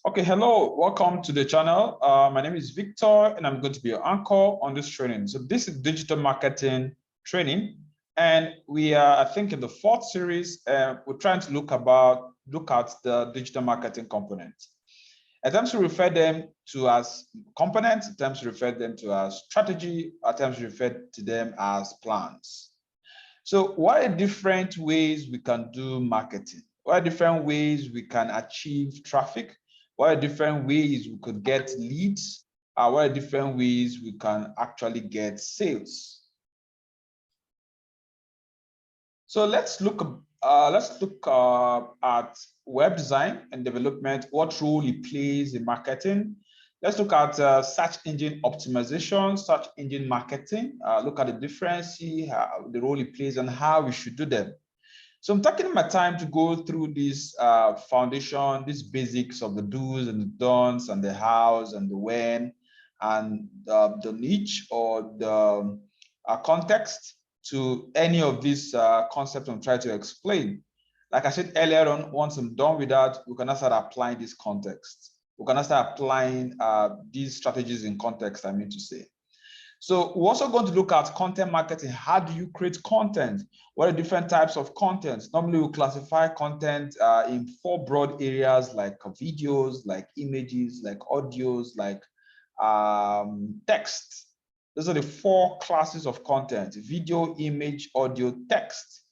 Okay, hello, welcome to the channel. My name is Victor and I'm going to be your anchor on this training. So this is digital marketing training and we are, I think, in the fourth series. We're trying to look at the digital marketing components. At times we refer them to as components, at times we refer them to as strategy, at times we refer to them as plans. So what are different ways we can do marketing? What are different ways we can achieve traffic? What are different ways we could get leads? What are different ways we can actually get sales? So let's look at web design and development, what role it plays in marketing. Let's look at search engine optimization, search engine marketing, look at the difference, see the role it plays and how we should do them. So I'm taking my time to go through this foundation, these basics of the do's and the don'ts and the hows and the when and the niche or the context to any of these concepts I'm trying to explain. Like I said earlier on, once I'm done with that, we can start applying this context. We can start applying these strategies in context, I mean to say. So we're also going to look at content marketing. How do you create content? What are different types of content? Normally we classify content in 4 broad areas like videos, like images, like audios, like text. Those are the 4 classes of content: video, image, audio, text.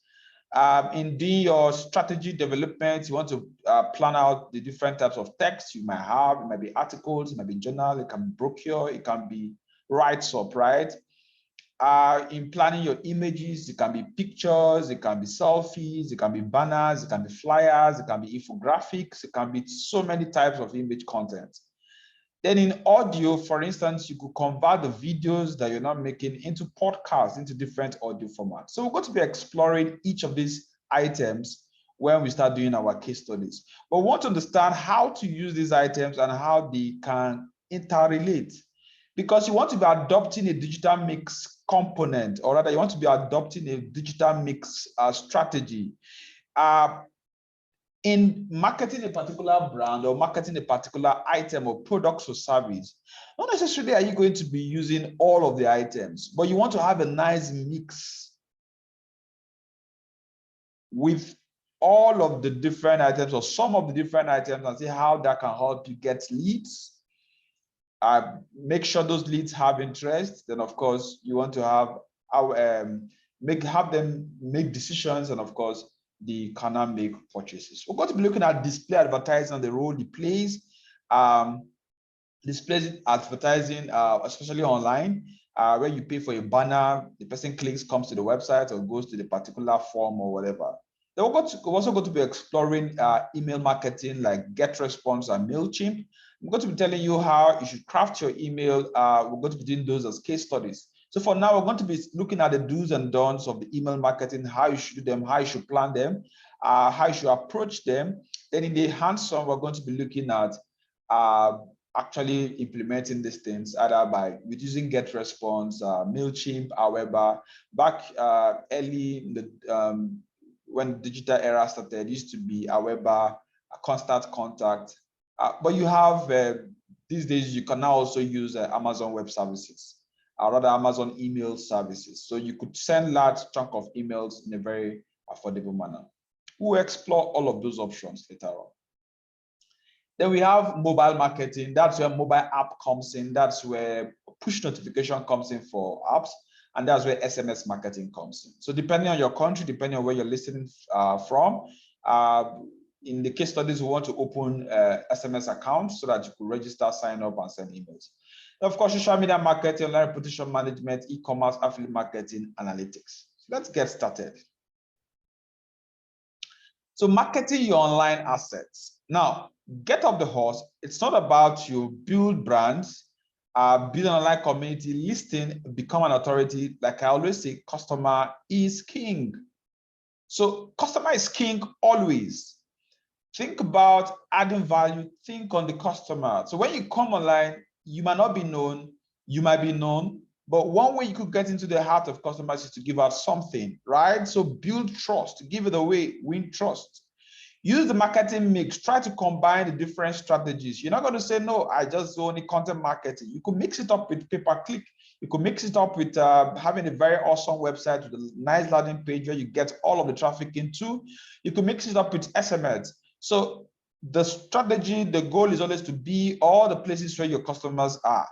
In doing your strategy development, you want to plan out the different types of text you might have. It might be articles, it might be journal, it can be brochure, it can be writes up, right? In planning your images, it can be pictures, it can be selfies, it can be banners, it can be flyers, it can be infographics, it can be so many types of image content. Then in audio, for instance, you could convert the videos that you're not making into podcasts, into different audio formats. So we're going to be exploring each of these items when we start doing our case studies. But we want to understand how to use these items and how they can interrelate, because you want to be adopting a digital mix component, or rather you want to be adopting a digital mix strategy. In marketing a particular brand or marketing a particular item or products or service, not necessarily are you going to be using all of the items, but you want to have a nice mix with all of the different items or some of the different items and see how that can help you get leads. Make sure those leads have interest. Then of course you want to have have them make decisions, and of course they cannot make purchases. We're going to be looking at display advertising and the role it plays. Display advertising, especially online, where you pay for a banner, the person clicks, comes to the website or goes to the particular form or whatever. Then we're also going to be exploring email marketing like GetResponse and MailChimp. I'm going to be telling you how you should craft your email. We're going to be doing those as case studies. So for now, we're going to be looking at the do's and don'ts of the email marketing, how you should do them, how you should plan them, how you should approach them. Then in the hands-on, we're going to be looking at actually implementing these things either by using GetResponse, MailChimp, however. Back early in the when the digital era started, it used to be Aweber, Constant Contact. But you have, these days, you can now also use Amazon Web Services, or rather Amazon email services. So you could send large chunk of emails in a very affordable manner. We'll explore all of those options later on. Then we have mobile marketing. That's where mobile app comes in. That's where push notification comes in for apps. And that's where SMS marketing comes in. So depending on your country, depending on where you're listening from, in the case studies, we want to open SMS accounts so that you could register, sign up, and send emails. And of course, social media marketing, online reputation management, e-commerce, affiliate marketing, analytics. So let's get started. So marketing your online assets. Now, get off the horse. It's not about you build brands, build an online community, listing, become an authority. Like I always say, customer is king. So customer is king always. Think about adding value, think on the customer. So when you come online, you might not be known, you might be known, but one way you could get into the heart of customers is to give out something, right? So build trust, give it away, win trust. Use the marketing mix. Try to combine the different strategies. You're not going to say, no, I just do only content marketing. You could mix it up with pay-per-click. You could mix it up with having a very awesome website with a nice landing page where you get all of the traffic into. You could mix it up with SMS. So the strategy, the goal is always to be all the places where your customers are.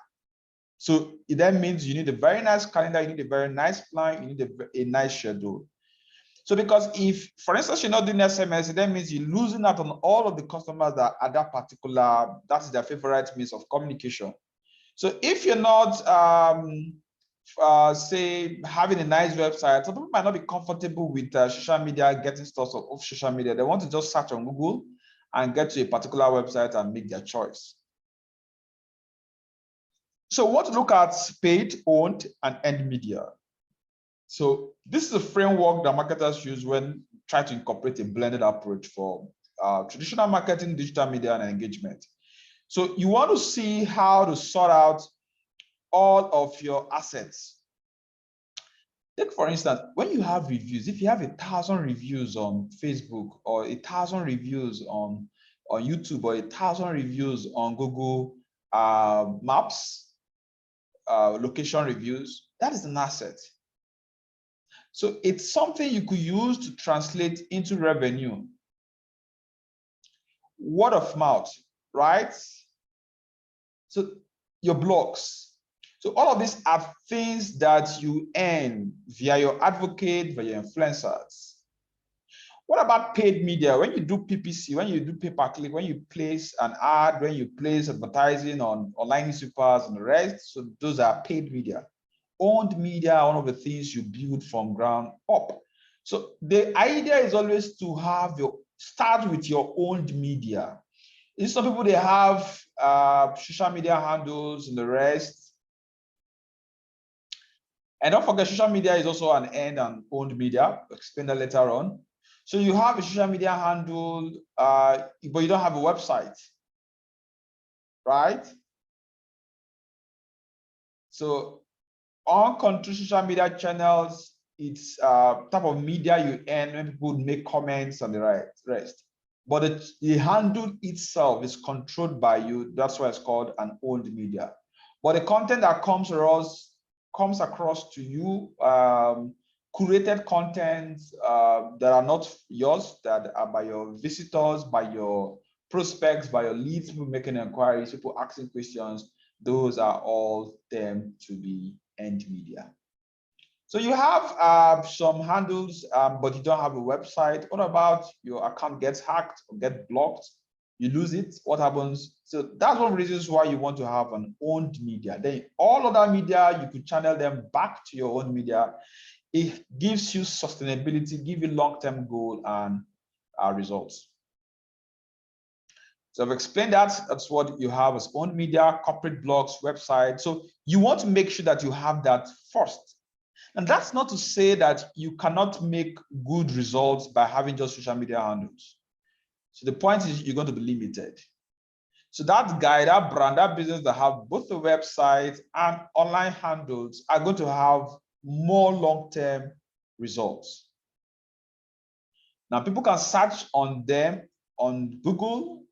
So it then means you need a very nice calendar, you need a very nice plan, you need a nice schedule. So because if, for instance, you're not doing SMS, that means you're losing out on all of the customers that are that particular, that is their favorite means of communication. So if you're not, say, having a nice website, some people might not be comfortable with social media, getting stuff off social media. They want to just search on Google and get to a particular website and make their choice. So we want to look at paid, owned, and earned media. So this is a framework that marketers use when trying to incorporate a blended approach for traditional marketing, digital media, and engagement. So you want to see how to sort out all of your assets. Take, for instance, when you have reviews, if you have 1,000 reviews on Facebook or 1,000 reviews on YouTube or 1,000 reviews on Google Maps, location reviews, that is an asset. So it's something you could use to translate into revenue. Word of mouth, right? So your blogs. So all of these are things that you earn via your advocate, via your influencers. What about paid media? When you do PPC, when you do pay-per-click, when you place an ad, when you place advertising on online newspapers and the rest, so those are paid media. Owned media are one of the things you build from ground up. So the idea is always to have start with your owned media. In some people, they have social media handles and the rest. And don't forget, social media is also an earned and owned media. I'll explain that later on. So you have a social media handle, but you don't have a website, right? So on control social media channels, it's type of media you earn when people make comments and the rest. But the handle itself is controlled by you. That's why it's called an owned media. But the content that comes across to you, curated content that are not yours, that are by your visitors, by your prospects, by your leads, people making inquiries, people asking questions, those are all them to be earned media. So you have some handles, but you don't have a website. What about your account gets hacked or get blocked? You lose it, what happens? So that's one of the reasons why you want to have an owned media. Then all other media, you could channel them back to your own media. It gives you sustainability, give you long-term goal and results. So I've explained that. That's what you have as owned media, corporate blogs, website. So you want to make sure that you have that first. And that's not to say that you cannot make good results by having just social media handles. So the point is you're going to be limited. So that guy, that brand, that business that have both the website and online handles are going to have more long-term results. Now, people can search on them on Google,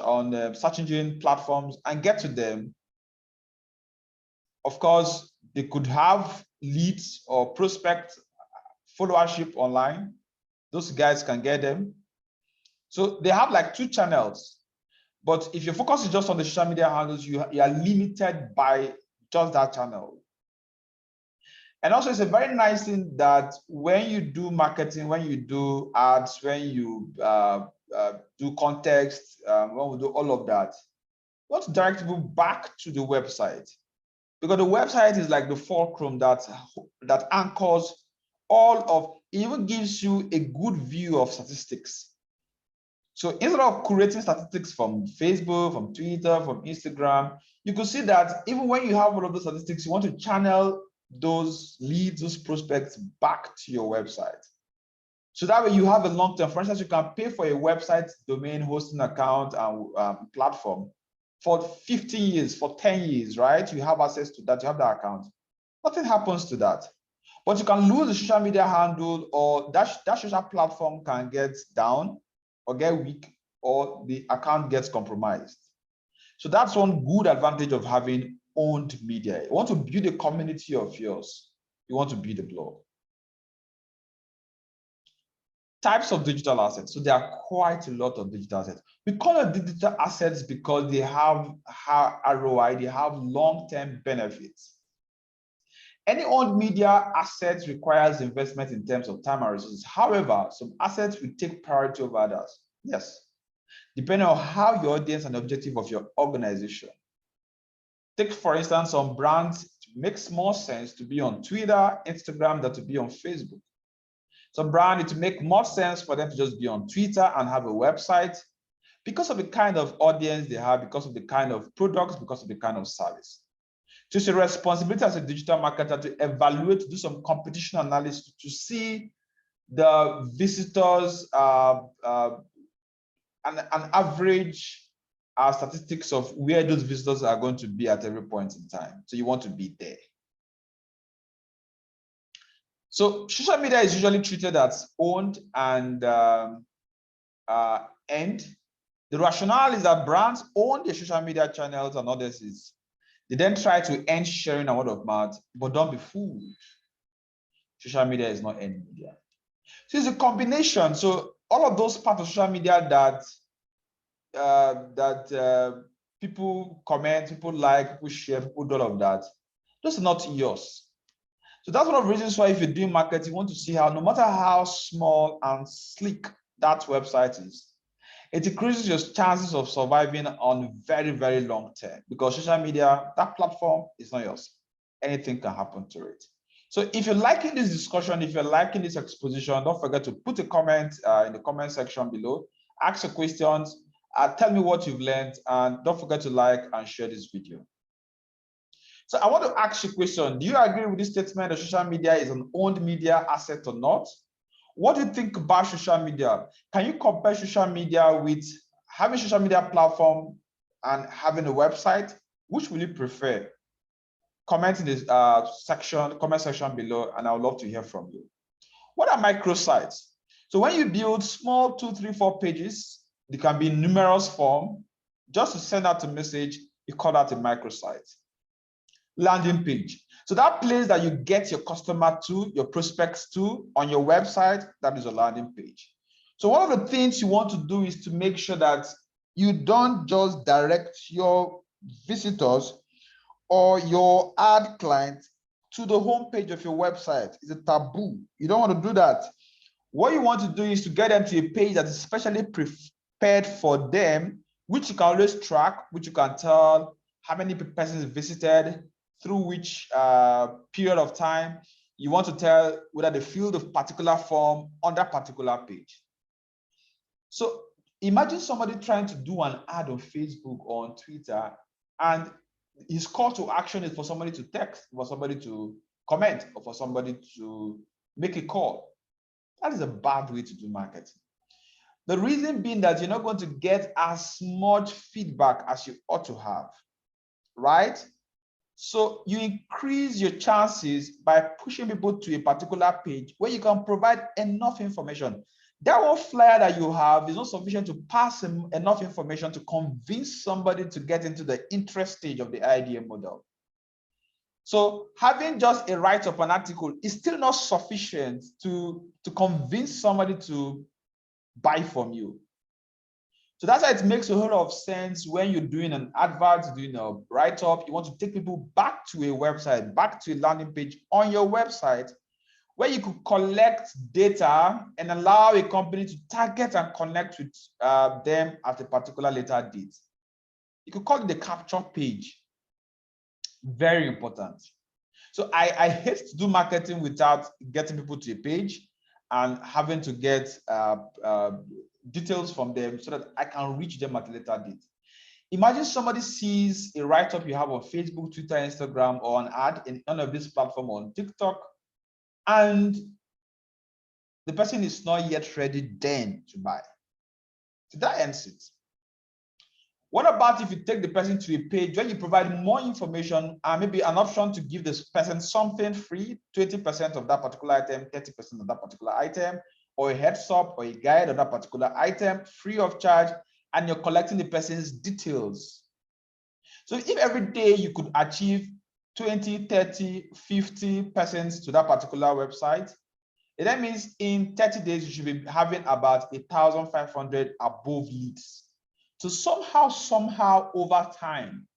on the search engine platforms and get to them. Of course, they could have leads or prospect followership online. Those guys can get them. So they have like two channels. But if your focus is just on the social media handles, you are limited by just that channel. And also, it's a very nice thing that when you do marketing, when you do ads, when you do context, when we do all of that, you want to direct people back to the website. Because the website is like the fulcrum that anchors all of, it even gives you a good view of statistics. So instead of curating statistics from Facebook, from Twitter, from Instagram, you could see that even when you have all of those statistics, you want to channel those leads, those prospects back to your website. So that way you have a long term. For instance, you can pay for a website domain hosting account and platform for 15 years, for 10 years, right? You have access to that, you have that account. Nothing happens to that. But you can lose the social media handle, or that social platform can get down. or get weak, or the account gets compromised. So that's one good advantage of having owned media. You want to build a community of yours. You want to build a blog. Types of digital assets. So there are quite a lot of digital assets. We call it digital assets because they have ROI, they have long-term benefits. Any owned media assets requires investment in terms of time and resources. However, some assets will take priority over others. Yes, depending on how your audience and the objective of your organization. Take, for instance, some brands, it makes more sense to be on Twitter, Instagram than to be on Facebook. Some brands, it makes more sense for them to just be on Twitter and have a website because of the kind of audience they have, because of the kind of products, because of the kind of service. So it's a responsibility as a digital marketer to evaluate, to do some competition analysis to see the visitors, an average statistics of where those visitors are going to be at every point in time. So you want to be there. So social media is usually treated as owned and earned. The rationale is that brands own their social media channels and others. They then try to earn sharing and word of mouth, but don't be fooled. Social media is not earned media. So it's a combination. So all of those parts of social media that people comment, people like, people share, people do all of that, those are not yours. So that's one of the reasons why if you're doing marketing, you want to see how, no matter how small and sleek that website is, it increases your chances of surviving on very, very long term, because social media, that platform is not yours. Anything can happen to it. So if you're liking this discussion, if you're liking this exposition, don't forget to put a comment in the comment section below, ask your questions, tell me what you've learned, and don't forget to like and share this video. So I want to ask you a question. Do you agree with this statement that social media is an owned media asset or not? What do you think about social media? Can you compare social media with having a social media platform and having a website? Which will you prefer? Comment in the comment section below, and I would love to hear from you. What are microsites? So when you build small 2, 3, 4 pages, they can be in numerous form. Just to send out a message, you call that a microsite. Landing page. So that place that you get your customer to, your prospects to on your website, that is a landing page. So one of the things you want to do is to make sure that you don't just direct your visitors or your ad clients to the homepage of your website. It's a taboo. You don't want to do that. What you want to do is to get them to a page that is specially prepared for them, which you can always track, which you can tell how many persons visited, through which period of time. You want to tell whether they filled a particular form on that particular page. So imagine somebody trying to do an ad on Facebook or on Twitter, and his call to action is for somebody to text, for somebody to comment, or for somebody to make a call. That is a bad way to do marketing. The reason being that you're not going to get as much feedback as you ought to have, right? So you increase your chances by pushing people to a particular page where you can provide enough information. That one flyer that you have is not sufficient to pass enough information to convince somebody to get into the interest stage of the idea model. So having just a write-up, an article is still not sufficient to convince somebody to buy from you. So that's why it makes a whole lot of sense when you're doing an advert, doing a write-up, you want to take people back to a website, back to a landing page on your website, where you could collect data and allow a company to target and connect with them at a particular later date. You could call it the capture page. Very important. So I hate to do marketing without getting people to a page and having to get details from them so that I can reach them at a later date. Imagine somebody sees a write-up you have on Facebook, Twitter, Instagram, or an ad in one of these platforms on TikTok, and the person is not yet ready then to buy. So that ends it. What about if you take the person to a page where you provide more information and maybe an option to give this person something free, 20% of that particular item, 30% of that particular item, or a heads up or a guide on that particular item free of charge, and you're collecting the person's details. So if every day you could achieve 20, 30, 50% to that particular website, that means in 30 days, you should be having about 1,500 above leads. So somehow over time,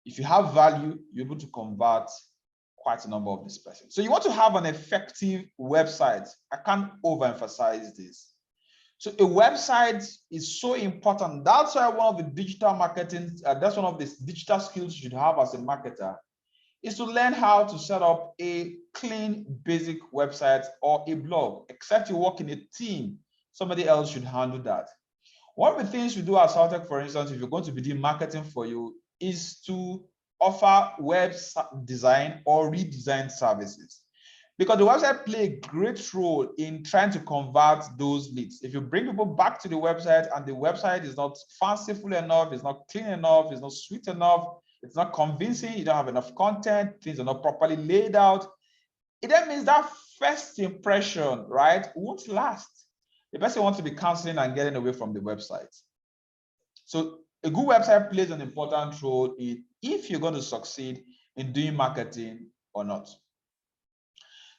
if you have value, you're able to convert quite a number of these persons. So you want to have an effective website. I can't overemphasize this. So a website is so important. That's why one of the digital marketing, that's one of the digital skills you should have as a marketer, is to learn how to set up a clean, basic website or a blog. Except you work in a team, somebody else should handle that. One of the things we do at Saltech, for instance, if you're going to be doing marketing for you, is to offer web design or redesign services. Because the website plays a great role in trying to convert those leads. If you bring people back to the website and the website is not fanciful enough, it's not clean enough, it's not sweet enough, it's not convincing, you don't have enough content, things are not properly laid out, it then means that first impression, right, won't last. The person wants to be canceling and getting away from the website. So a good website plays an important role in if you're going to succeed in doing marketing or not.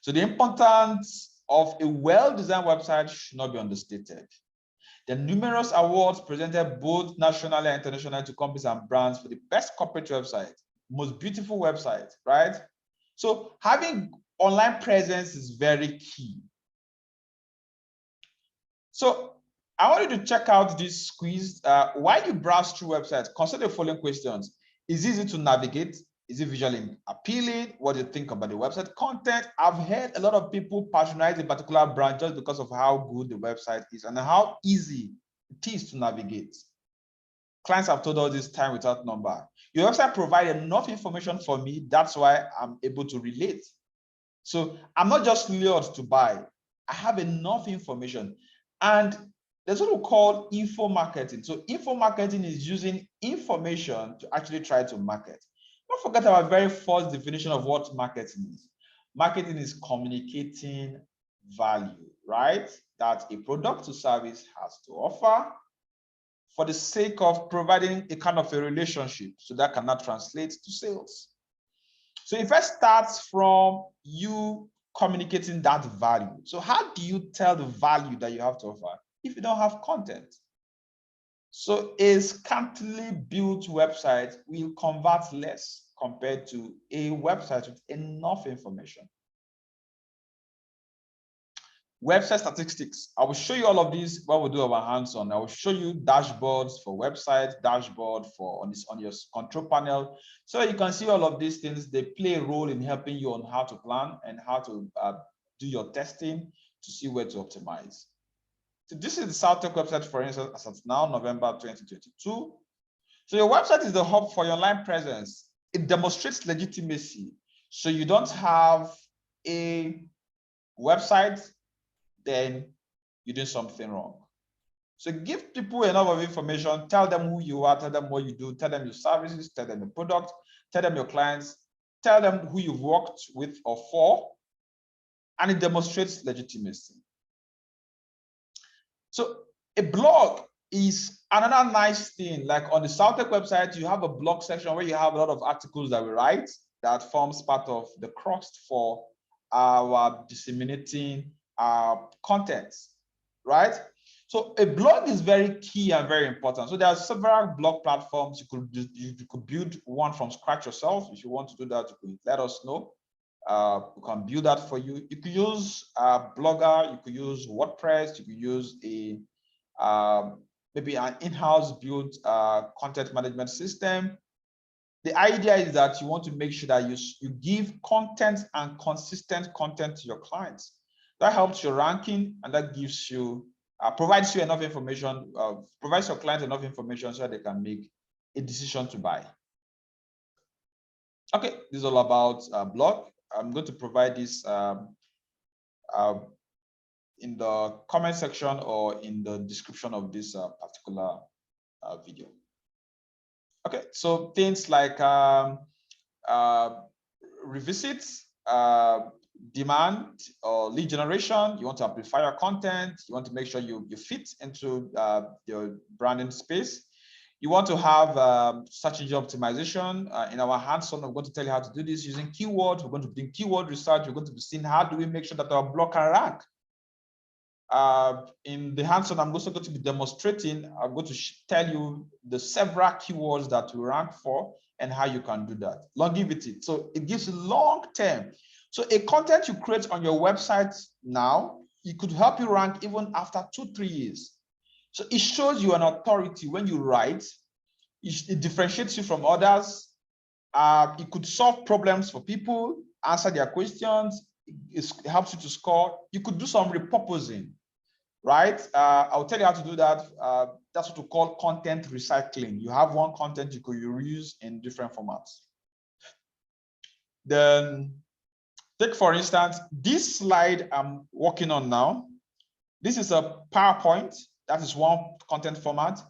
So the importance of a well-designed website should not be understated. There are numerous awards presented both nationally and internationally to companies and brands for the best corporate website, most beautiful website, right? So having online presence is very key. So I want you to check out this quiz. While you browse through websites, consider the following questions. Is it easy to navigate? Is it visually appealing? What do you think about the website content? I've heard a lot of people patronize a particular brand just because of how good the website is and how easy it is to navigate. Clients have told us this time without number. Your website provides enough information for me. That's why I'm able to relate. So I'm not just lured to buy. I have enough information. And there's what we call info marketing. So info marketing is using information to actually try to market. Don't forget our very first definition of what marketing is. Marketing is communicating value, right? That a product or service has to offer for the sake of providing a kind of a relationship, so that cannot translate to sales. So it first starts from you communicating that value. So how do you tell the value that you have to offer if you don't have content? So a scantily built website will convert less compared to a website with enough information. Website statistics. I will show you all of these while we do our hands-on. I will show you dashboards for websites, dashboard for on your control panel. So you can see all of these things. They play a role in helping you on how to plan and how to do your testing to see where to optimize. So this is the Saltech website, for instance, as of now, November 2022. So your website is the hub for your online presence. It demonstrates legitimacy. So you don't have a website, then you're doing something wrong. So give people enough of information, tell them who you are, tell them what you do, tell them your services, tell them your product, tell them your clients, tell them who you've worked with or for, and it demonstrates legitimacy. So a blog is another nice thing. Like on the Saltech website, you have a blog section where you have a lot of articles that we write that forms part of the crust for our disseminating content, right? So a blog is very key and very important. So there are several blog platforms. You could build one from scratch yourself. If you want to do that, you could let us know. We can build that for you. You could use Blogger, you could use WordPress, you could use a maybe an in-house built content management system. The idea is that you want to make sure that you give content and consistent content to your clients. That helps your ranking, and that gives you provides you enough information, provides your clients enough information so that they can make a decision to buy. Okay, this is all about blog. I'm going to provide this in the comment section or in the description of this particular video. Okay, so things like revisits, demand or lead generation. You want to amplify your content. You want to make sure you fit into your branding space. You want to have search engine optimization. In our hands-on, I'm going to tell you how to do this using keywords. We're going to be doing keyword research. We're going to be seeing how do we make sure that our blog can rank. In the hands-on, I'm also going to be demonstrating. I'm going to tell you the several keywords that we rank for and how you can do that. Longevity. So it gives you long term. So a content you create on your website now, it could help you rank even after 2-3 years. So it shows you an authority when you write. It differentiates you from others. It could solve problems for people, answer their questions. It helps you to score. You could do some repurposing, right? I'll tell you how to do that. That's what we call content recycling. You have one content you could reuse in different formats. Then take, for instance, this slide I'm working on now. This is a PowerPoint. That is one content format.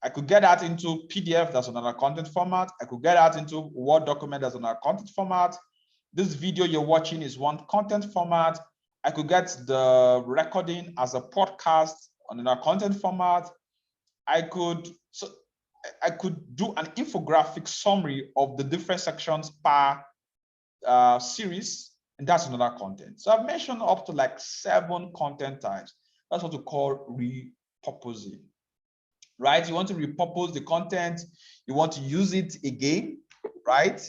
I could get that into PDF, that's another content format. I could get that into Word document, that's another content format. This video you're watching is one content format. I could get the recording as a podcast on another content format. I could do an infographic summary of the different sections per series, and that's another content. So I've mentioned up to like 7 content types. That's what we call repurposing, right? You want to repurpose the content, you want to use it again, right?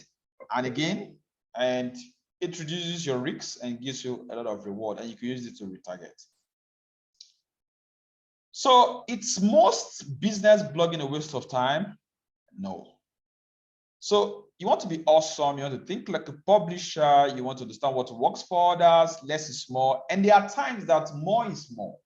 And again, and it reduces your risks and gives you a lot of reward, and you can use it to retarget. So it's most business blogging a waste of time? No. So you want to be awesome, you want to think like a publisher, you want to understand what works for others, less is more, and there are times that more is more.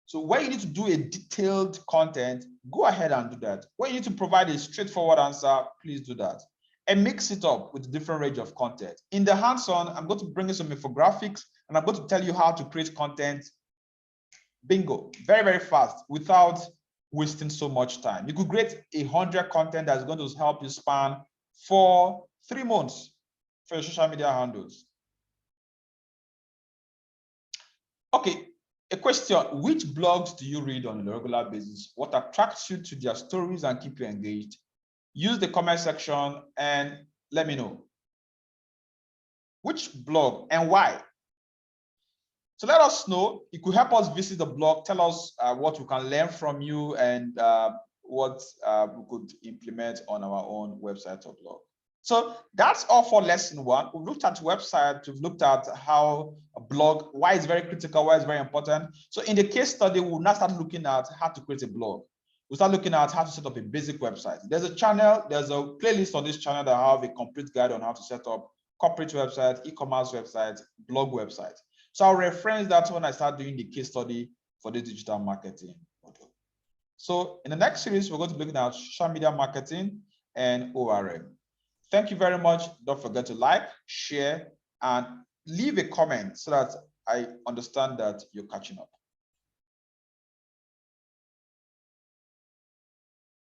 So when you need to do a detailed content, go ahead and do that. When you need to provide a straightforward answer, please do that. And mix it up with a different range of content. In the hands-on, I'm going to bring you some infographics, and I'm going to tell you how to create content. Bingo, very, very fast without wasting so much time. You could create 100 content that's going to help you span for 3 months for your social media handles. Okay. A question, which blogs do you read on a regular basis? What attracts you to their stories and keep you engaged? Use the comment section and let me know. Which blog and why? So let us know. You could help us visit the blog, tell us what we can learn from you and what we could implement on our own website or blog. So that's all for lesson 1. We've looked at website, we've looked at how a blog, why it's very critical, why it's very important. So in the case study, we'll now start looking at how to create a blog. We'll start looking at how to set up a basic website. There's a channel, there's a playlist on this channel that have a complete guide on how to set up corporate website, e-commerce website, blog website. So I'll reference that when I start doing the case study for the digital marketing model. So in the next series, we're going to be looking at social media marketing and ORM. Thank you very much. Don't forget to like, share, and leave a comment so that I understand that you're catching up.